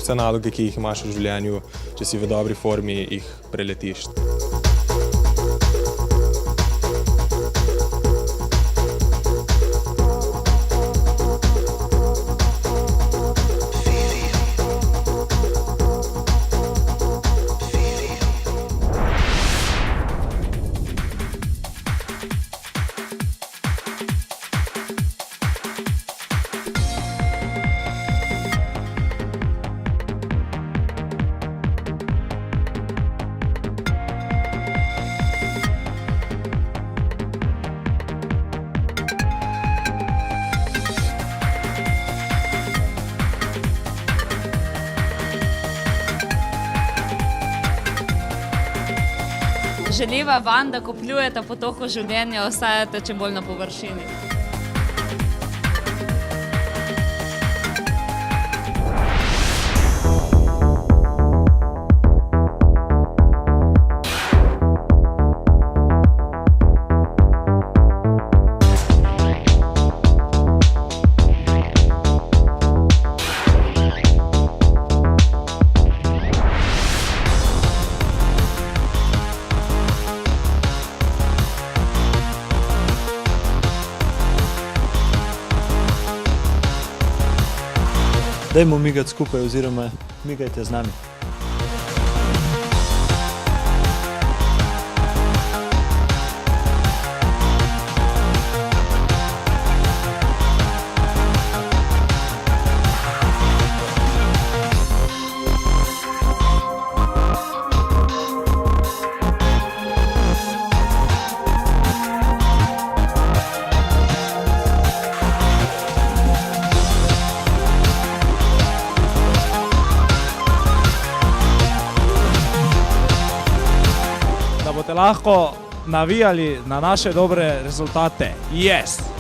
vse naloge, ki jih imaš v življenju, če si v dobri formi, jih preletiš. Želiva vam, da ko pljujete po toku življenja, ostajate čim bolj na površini. Dajmo migati skupaj oziroma migajte z nami. Da boste lahko navijali na naše dobre rezultate. Yes!